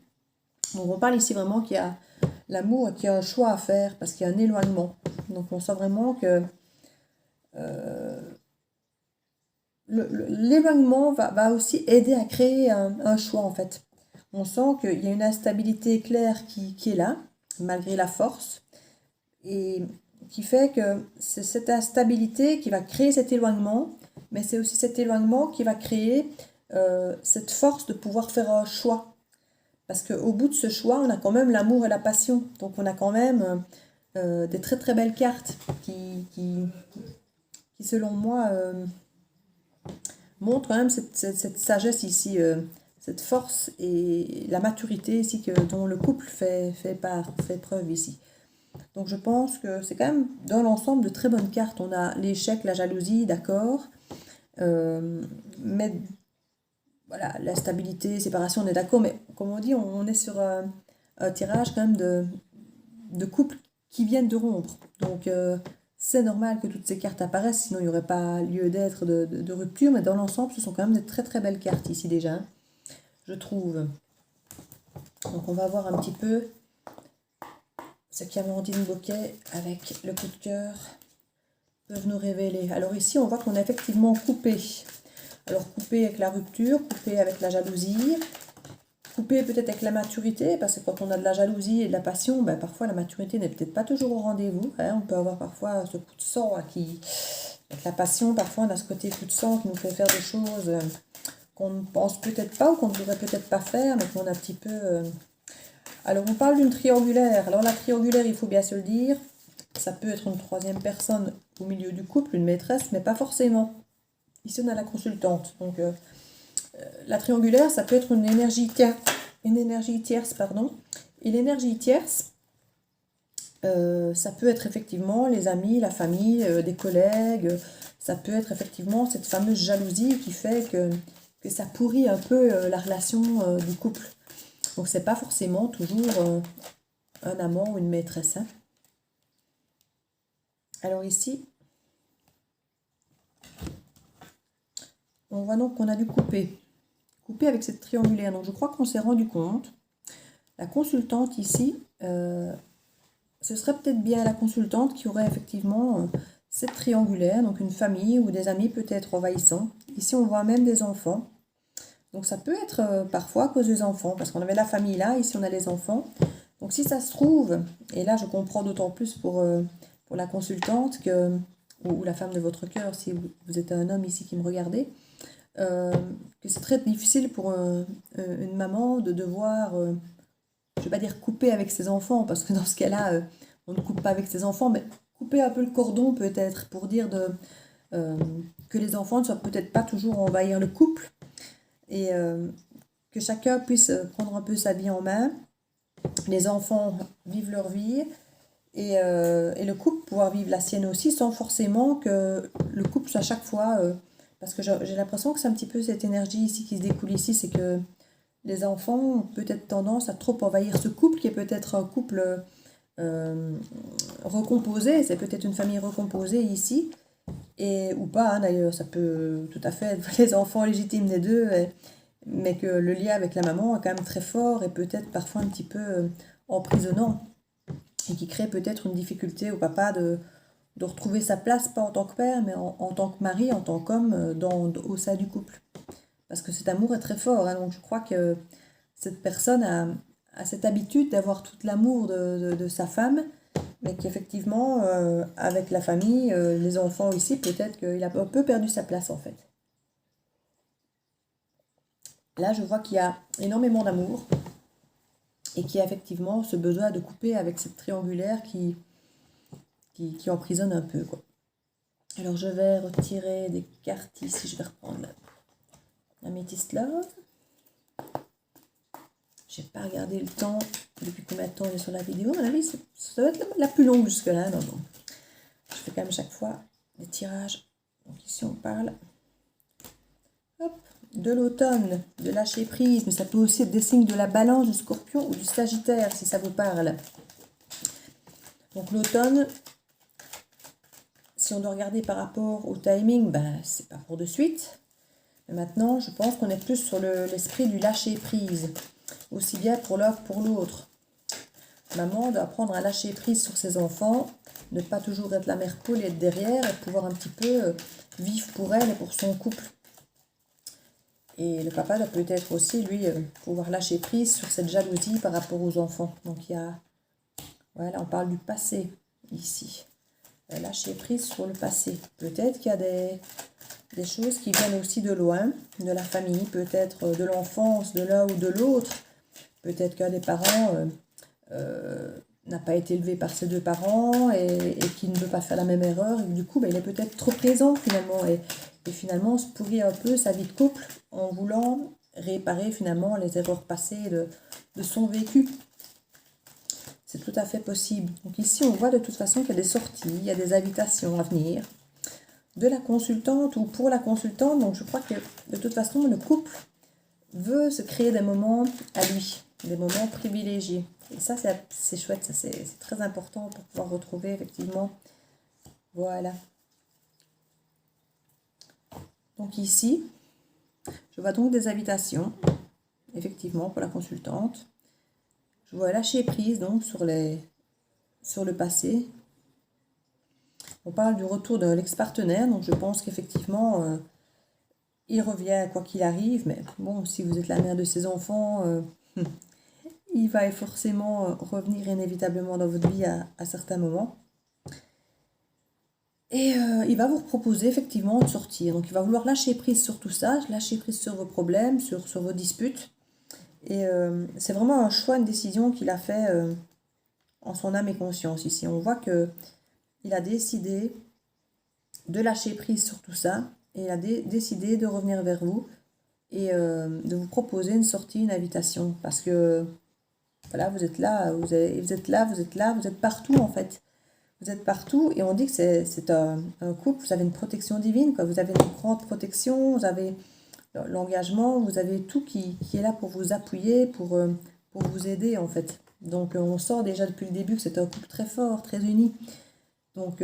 Donc on parle ici vraiment qu'il y a l'amour et qu'il y a un choix à faire, parce qu'il y a un éloignement. Donc on sent vraiment que l'éloignement va aussi aider à créer un choix en fait. On sent qu'il y a une instabilité claire qui est là, malgré la force, et qui fait que c'est cette instabilité qui va créer cet éloignement, mais c'est aussi cet éloignement qui va créer cette force de pouvoir faire un choix. Parce qu'au bout de ce choix, on a quand même l'amour et la passion. Donc on a quand même des très très belles cartes qui selon moi, montrent quand même cette sagesse ici, cette force et la maturité ici dont le couple fait preuve ici. Donc je pense que c'est quand même dans l'ensemble de très bonnes cartes. On a l'échec, la jalousie, d'accord. Mais voilà, la stabilité, séparation, on est d'accord. Mais comme on dit, on est sur un tirage quand même de couples qui viennent de rompre. Donc c'est normal que toutes ces cartes apparaissent, sinon il n'y aurait pas lieu d'être de rupture. Mais dans l'ensemble, ce sont quand même de très très belles cartes ici déjà, hein, je trouve. Donc on va voir un petit peu ce qu'Amandine Bocquet, avec le coup de cœur, peuvent nous révéler. Alors ici, on voit qu'on a effectivement coupé. Alors coupé avec la rupture, coupé avec la jalousie, coupé peut-être avec la maturité, parce que quand on a de la jalousie et de la passion, ben, parfois la maturité n'est peut-être pas toujours au rendez-vous. Hein. On peut avoir parfois ce coup de sang là, avec la passion, parfois on a ce côté coup de sang qui nous fait faire des choses qu'on ne pense peut-être pas ou qu'on ne devrait peut-être pas faire, mais qu'on a un petit peu... Alors on parle d'une triangulaire. Alors la triangulaire, il faut bien se le dire, ça peut être une troisième personne au milieu du couple, une maîtresse, mais pas forcément. Ici on a la consultante. Donc la triangulaire, ça peut être une énergie tierce, pardon. Et l'énergie tierce, ça peut être effectivement les amis, la famille, des collègues. Ça peut être effectivement cette fameuse jalousie qui fait que ça pourrit un peu la relation du couple. Donc c'est pas forcément toujours un amant ou une maîtresse. Hein. Alors ici, on voit donc qu'on a dû couper. Couper avec cette triangulaire. Donc je crois qu'on s'est rendu compte. La consultante ici, ce serait peut-être bien la consultante qui aurait effectivement cette triangulaire. Donc une famille ou des amis peut-être envahissants. Ici on voit même des enfants. Donc ça peut être parfois à cause des enfants, parce qu'on avait la famille là, ici on a les enfants. Donc si ça se trouve, et là je comprends d'autant plus pour la consultante ou la femme de votre cœur, si vous êtes un homme ici qui me regardez, que c'est très difficile pour une maman de devoir, je ne vais pas dire couper avec ses enfants, parce que dans ce cas-là, on ne coupe pas avec ses enfants, mais couper un peu le cordon peut-être, pour dire que les enfants ne soient peut-être pas toujours envahir le couple, et que chacun puisse prendre un peu sa vie en main, les enfants vivent leur vie, et le couple pouvoir vivre la sienne aussi, sans forcément que le couple soit à chaque fois... parce que j'ai l'impression que c'est un petit peu cette énergie ici qui se découle ici, c'est que les enfants ont peut-être tendance à trop envahir ce couple, qui est peut-être un couple recomposé, c'est peut-être une famille recomposée ici, ou pas hein, d'ailleurs, ça peut tout à fait être les enfants légitimes des deux, mais que le lien avec la maman est quand même très fort et peut-être parfois un petit peu emprisonnant, et qui crée peut-être une difficulté au papa de retrouver sa place, pas en tant que père, mais en tant que mari, en tant qu'homme, au sein du couple. Parce que cet amour est très fort, hein, donc je crois que cette personne a cette habitude d'avoir tout l'amour de sa femme, mais qu'effectivement, avec la famille, les enfants ici, peut-être qu'il a un peu perdu sa place en fait. Là, je vois qu'il y a énormément d'amour, et qu'il y a effectivement ce besoin de couper avec cette triangulaire qui emprisonne un peu, quoi. Alors je vais retirer des cartes ici, je vais reprendre la Métis Love. J'ai pas regardé le temps, depuis combien de temps on est sur la vidéo, à mon avis ça va être la plus longue jusque là, non. Je fais quand même chaque fois des tirages. Donc ici on parle, hop, de l'automne, de lâcher prise, mais ça peut aussi être des signes de la balance, du scorpion ou du sagittaire, si ça vous parle. Donc l'automne, si on doit regarder par rapport au timing, ben, c'est pas pour de suite. Mais maintenant, je pense qu'on est plus sur l'esprit du lâcher prise, aussi bien pour l'un que pour l'autre. Maman doit apprendre à lâcher prise sur ses enfants, ne pas toujours être la mère poule et être derrière, et pouvoir un petit peu vivre pour elle et pour son couple. Et le papa doit peut-être aussi, lui, pouvoir lâcher prise sur cette jalousie par rapport aux enfants. Donc il y a, voilà, on parle du passé ici. Lâcher prise sur le passé. Peut-être qu'il y a des choses qui viennent aussi de loin, de la famille, peut-être de l'enfance, de l'un ou de l'autre. Peut-être qu'un des parents n'a pas été élevé par ses deux parents et qui ne veut pas faire la même erreur. Et du coup, ben, il est peut-être trop présent finalement. Et finalement, se pourrit un peu sa vie de couple en voulant réparer finalement les erreurs passées de son vécu. C'est tout à fait possible. Donc ici, on voit de toute façon qu'il y a des sorties, il y a des invitations à venir de la consultante ou pour la consultante. Donc je crois que de toute façon, le couple veut se créer des moments à lui, des moments privilégiés. Et ça, c'est chouette, ça c'est très important pour pouvoir retrouver effectivement. Voilà. Donc ici, je vois donc des invitations, effectivement, pour la consultante. Je vois lâcher prise donc sur le passé. On parle du retour de l'ex-partenaire, donc je pense qu'effectivement, il revient quoi qu'il arrive. Mais bon, si vous êtes la mère de ses enfants, il va forcément revenir inévitablement dans votre vie à certains moments. Et il va vous proposer effectivement de sortir. Donc il va vouloir lâcher prise sur tout ça, lâcher prise sur vos problèmes, sur vos disputes. Et c'est vraiment un choix, une décision qu'il a fait en son âme et conscience ici. On voit qu'il a décidé de lâcher prise sur tout ça. Et il a décidé de revenir vers vous et de vous proposer une sortie, une invitation. Parce que voilà, vous êtes là, vous êtes là, vous êtes là, vous êtes partout en fait. Vous êtes partout et on dit que c'est un couple, vous avez une protection divine, quoi. Vous avez une grande protection, vous avez l'engagement, vous avez tout qui est là pour vous appuyer, pour vous aider en fait. Donc on sent déjà depuis le début que c'est un couple très fort, très uni. Donc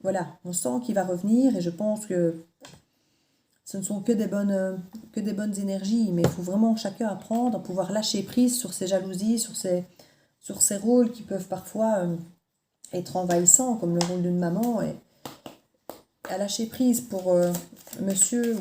voilà, on sent qu'il va revenir et je pense que ce ne sont que des bonnes énergies, mais il faut vraiment chacun apprendre à pouvoir lâcher prise sur ses jalousies, sur ses rôles qui peuvent parfois être envahissants, comme le rôle d'une maman, et à lâcher prise pour monsieur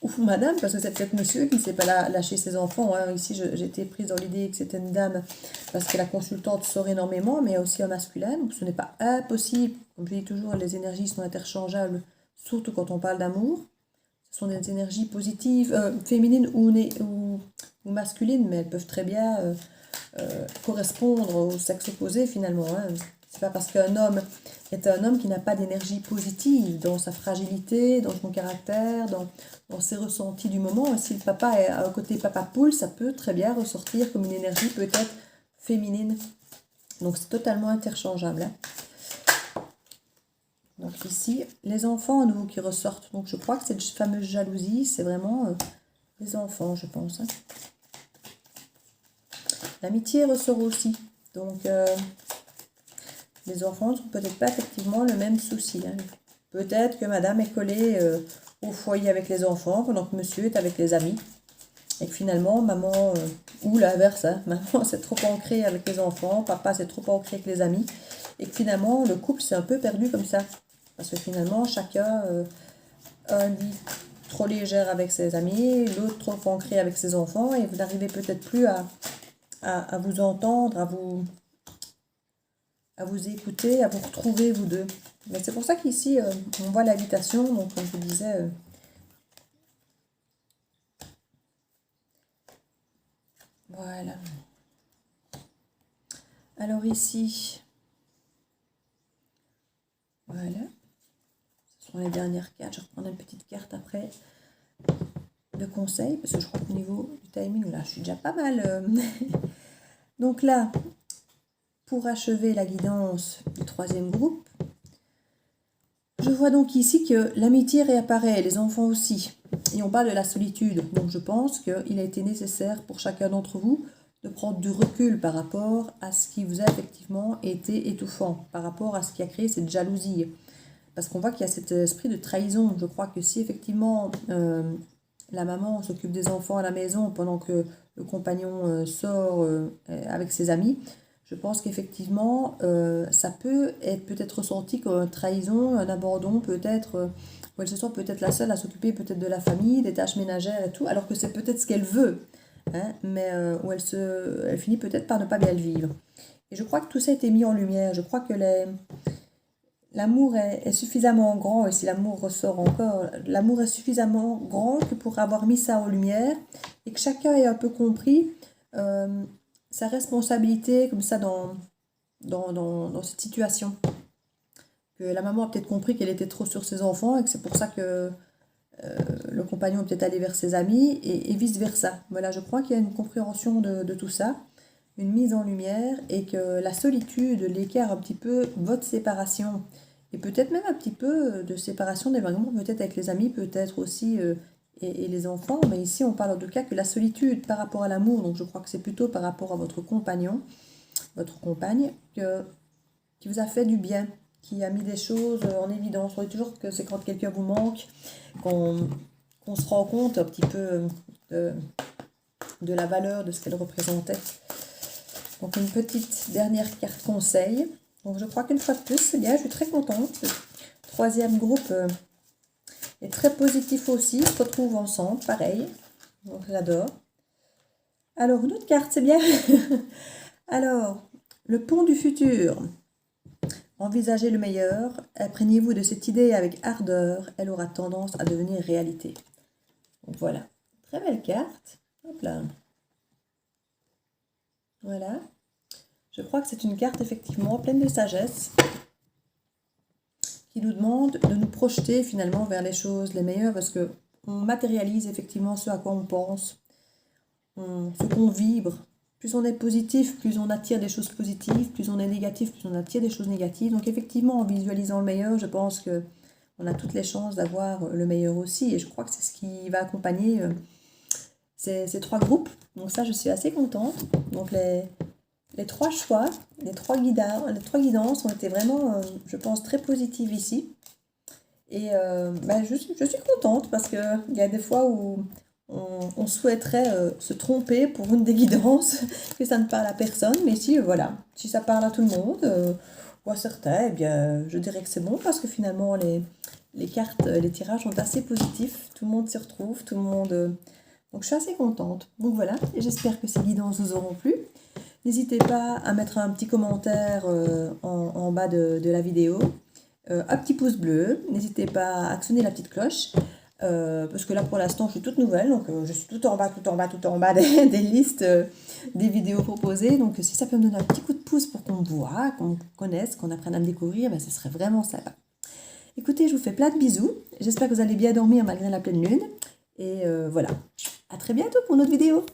ou madame, parce que c'est peut-être monsieur qui ne sait pas lâcher ses enfants. Hein. Ici, j'ai été prise dans l'idée que c'était une dame, parce que la consultante sort énormément, mais il y a aussi un masculin, donc ce n'est pas impossible. Comme je dis toujours, les énergies sont interchangeables, surtout quand on parle d'amour. Ce sont des énergies positives, féminines ou masculines, mais elles peuvent très bien correspondre au sexe opposé finalement. Hein. C'est pas parce qu'un homme est un homme qui n'a pas d'énergie positive dans sa fragilité, dans son caractère, dans ses ressentis du moment. Et si le papa est à un côté papa poule, ça peut très bien ressortir comme une énergie peut-être féminine. Donc c'est totalement interchangeable. Hein. Donc ici, les enfants à nouveau qui ressortent. Donc je crois que cette fameuse jalousie, c'est vraiment les enfants, je pense. Hein. L'amitié ressort aussi. Donc les enfants ne sont peut-être pas effectivement le même souci. Hein. Peut-être que madame est collée au foyer avec les enfants pendant que monsieur est avec les amis. Et que finalement, maman, ou l'inverse, hein, maman s'est trop ancrée avec les enfants, papa s'est trop ancré avec les amis. Et que finalement, le couple s'est un peu perdu comme ça. Parce que finalement, chacun, un dit trop légère avec ses amis, l'autre trop ancré avec ses enfants, et vous n'arrivez peut-être plus à vous entendre, à vous écouter, à vous retrouver, vous deux. Mais c'est pour ça qu'ici, on voit l'invitation, donc comme je vous disais... voilà. Alors ici... voilà. Ce sont les dernières cartes. Je reprends une petite carte après de conseil, parce que je crois qu'au niveau du timing, là, je suis déjà pas mal. Donc là, pour achever la guidance du troisième groupe, je vois donc ici que l'amitié réapparaît, les enfants aussi. Et on parle de la solitude. Donc je pense qu'il a été nécessaire pour chacun d'entre vous de prendre du recul par rapport à ce qui vous a effectivement été étouffant, par rapport à ce qui a créé cette jalousie. Parce qu'on voit qu'il y a cet esprit de trahison. Je crois que si effectivement la maman s'occupe des enfants à la maison pendant que le compagnon sort avec ses amis, je pense qu'effectivement ça peut être peut-être ressenti comme une trahison, un abandon peut-être, où elle se sent peut-être la seule à s'occuper peut-être de la famille, des tâches ménagères et tout, alors que c'est peut-être ce qu'elle veut, hein, mais où elle finit peut-être par ne pas bien le vivre. Et je crois que tout ça a été mis en lumière. Je crois que l'amour est suffisamment grand, et si l'amour ressort encore, l'amour est suffisamment grand que pour avoir mis ça en lumière, et que chacun ait un peu compris sa responsabilité comme ça dans cette situation. Que la maman a peut-être compris qu'elle était trop sur ses enfants, et que c'est pour ça que le compagnon est peut-être allé vers ses amis, et vice-versa. Voilà, je crois qu'il y a une compréhension de tout ça, une mise en lumière, et que la solitude, l'écart un petit peu, votre séparation, et peut-être même un petit peu de séparation d'éloignement, peut-être avec les amis, peut-être aussi, et les enfants, mais ici on parle en tout cas que la solitude par rapport à l'amour, donc je crois que c'est plutôt par rapport à votre compagnon, votre compagne, qui vous a fait du bien, qui a mis des choses en évidence. On dit toujours que c'est quand quelqu'un vous manque, qu'on se rend compte un petit peu de la valeur de ce qu'elle représentait. Donc une petite dernière carte conseil. Donc je crois qu'une fois de plus, c'est bien, je suis très contente. Le troisième groupe est très positif aussi, se retrouve ensemble, pareil. Donc j'adore. Alors une autre carte, c'est bien. Alors, le pont du futur. Envisagez le meilleur, imprégnez-vous de cette idée avec ardeur, elle aura tendance à devenir réalité. Donc voilà, très belle carte. Hop là. Voilà. Je crois que c'est une carte effectivement pleine de sagesse qui nous demande de nous projeter finalement vers les choses les meilleures, parce que on matérialise effectivement ce à quoi on pense, ce qu'on vibre. Plus on est positif, plus on attire des choses positives, plus on est négatif, plus on attire des choses négatives. Donc effectivement, en visualisant le meilleur, je pense que on a toutes les chances d'avoir le meilleur aussi. Et je crois que c'est ce qui va accompagner ces trois groupes. Donc ça, je suis assez contente. Donc les trois choix, les trois guidances ont été vraiment, je pense, très positives ici. Et je suis contente parce qu'il y a des fois où on souhaiterait se tromper pour une des guidances, que ça ne parle à personne. Mais si, voilà, si ça parle à tout le monde, ou à certains, eh bien, je dirais que c'est bon parce que finalement, les cartes, les tirages sont assez positifs. Tout le monde s'y retrouve, tout le monde... Donc, je suis assez contente. Donc, voilà, et j'espère que ces guidances vous auront plu. N'hésitez pas à mettre un petit commentaire en bas de la vidéo. Un petit pouce bleu. N'hésitez pas à actionner la petite cloche. Parce que là pour l'instant je suis toute nouvelle, donc je suis tout en bas des listes des vidéos proposées, donc si ça peut me donner un petit coup de pouce pour qu'on voit, qu'on connaisse, qu'on apprenne à me découvrir, ce serait vraiment sympa. Écoutez, je vous fais plein de bisous, j'espère que vous allez bien dormir malgré la pleine lune, et voilà, à très bientôt pour une autre vidéo.